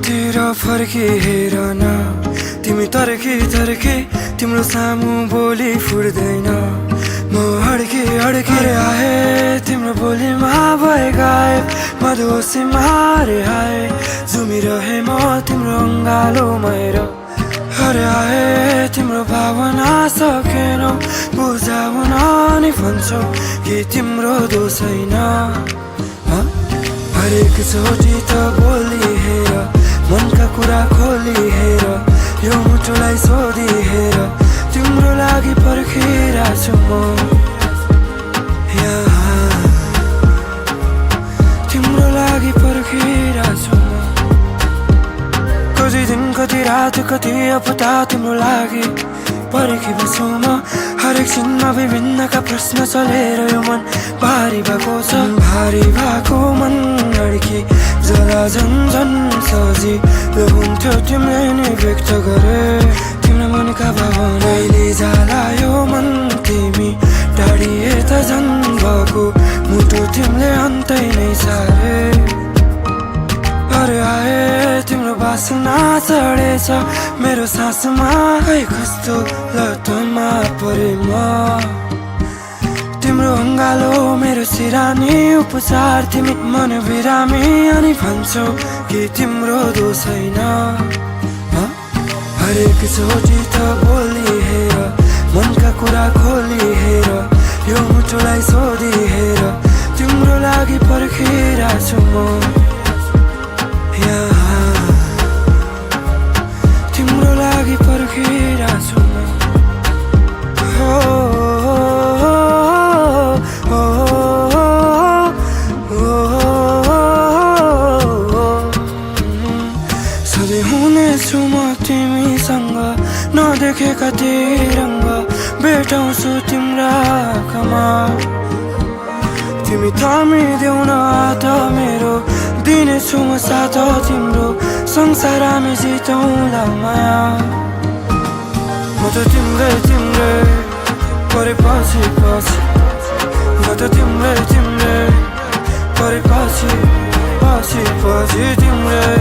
तिर फर्की हेर न तिमी तर्की तर्की तिम्रो सामु बोली फुट्दैन म अड्की अड्की आए तिम्रो बोलीमा भए गायब मधुसीमा रे आए झुमिरहे म तिम्रो अङ्गालोमा हेर अरे आए तिम्रो भावना सकेन बुझाउन नि भन्छौ कि तिम्रो दोष होइन हरेक चोटि त बोली हेर मनका कुरा खोली हेर यो मुटुलाई सोधी हेर तिम्रो लागि पर्खिरहेछु म तिम्रो लागि पर्खिरहेछु म कति दिन कति रात कति हप्ता तिम्रो लागि पर्खिबस्छु म हरेक क्षणमा विभिन्नका प्रश्न चलेर यो मन भारी भएको छ भारी भएको मन अड्की जरा झन्झन सजिलो हुन्थ्यो तिमीले नै व्यक्त गरे तिम्रो मनका भावनाले जाला यो मन तिमी टाढिए त झन् भएको मुटु तिमीले अन्तै नै सारे अरे आए तिम्रो बासना चढेछ मेरो सासमा खै कस्तो लतमा परे म तिम्रो अङ्गालो मेरो सिरानी उपचार तिमी मन बिरामी अनि भन्छौ कि तिम्रो दोष होइन हरेक चोटि त बोली हेर मनका कुरा खोली हेर यो मुटुलाई सोधी हेर तिम्रो लागि पर्खिरहेछु म तिम्रो लागि पर्खिरहेछु म सधैँ हुनेछु म तिमीसँग नदेखेका तिरङ्ग भेटाउँछु तिम्रा आँखामा तिमी थामिदेऊ न हात मेरो दिनेछु म साथ तिम्रो संसार हामी जितौँला माया म त तिम्रै तिम्रै परेपछि पछि म त तिम्रै तिम्रै परेपछि पछि पछि तिम्रै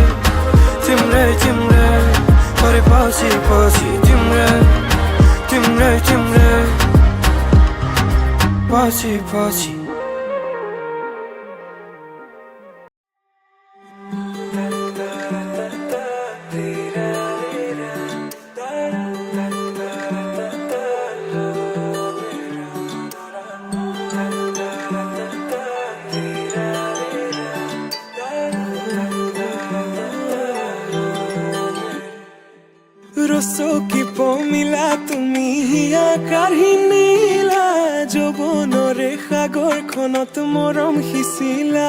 तिम्रै तिम्रै परेपछि पछि तिम्रै तिम्रै तिम्रै पछि पछि রসকি পমিলা তুমি আকাৰ হিনিলা যৌৱনৰে সাগৰখনত মৰম সিঁচিলা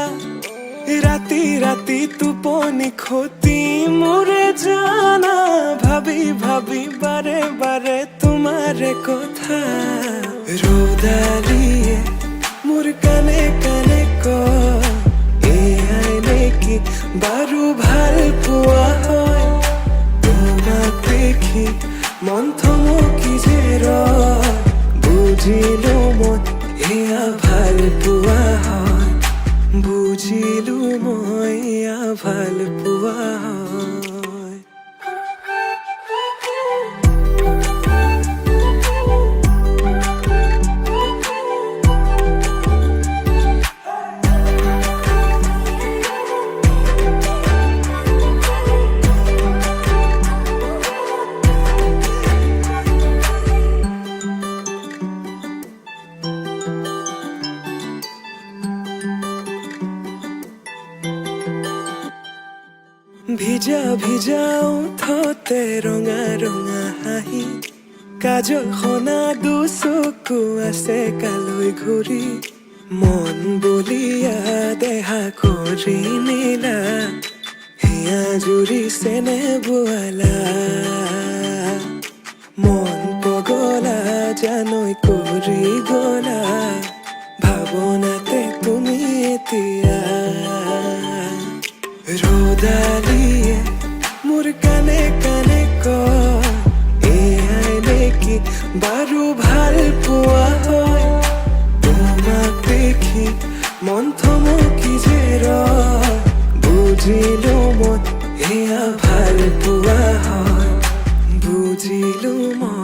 ৰাতি ৰাতি টোপনি খতি মোৰে জানা ভাবি ভাবি বাৰে বাৰে তোমাৰে কথা ৰ'দালিয়ে মোৰ কানে কানে কয় এয়াই নেকি বাৰু ভাল পোৱা হয় দেখি মন থমকি যে ৰয় বুজিলো মই এয়া ভাল পোৱা হয় বুজিলো মই এয়া ভাল পোৱা হয় ভিজা ভিজা ওঠতে ৰঙা ৰঙা হাঁহি কাজল সনা দুচকু আছে কালৈ ঘূৰি মন বলিয়া দেহা কৰি নিলা হিয়া জুৰিছেনে বোৱালা মন পগলা জানৈ কৰি গলা ভাৱনাতে তুমি এতিয়া ৰ'দালিয়ে মোৰ কানে কানে কয় এয়াই নেকি বাৰু ভাল পোৱা হয় তোমাক দেখি মন থমকি যে ৰয় বুজিলো মই এয়া ভাল পোৱা হয় বুজিলো মই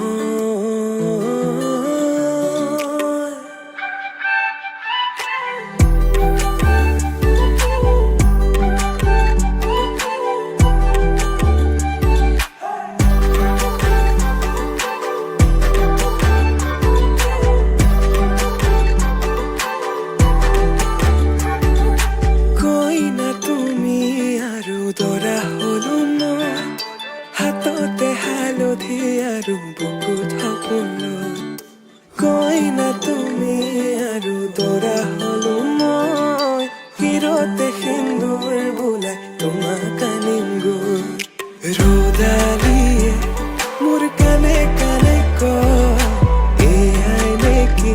কইনা তুমি আৰু দৰা হলো মই হাততে হালধি আৰু বুকুত সপোন কইনা তুমি আৰু দৰা হলো মই হিৰতে সিন্দুৰ বোলাই তোমাক আনিম গৈ ৰ'দালিয়ে মোৰ কানে কানে কয় এয়াই নেকি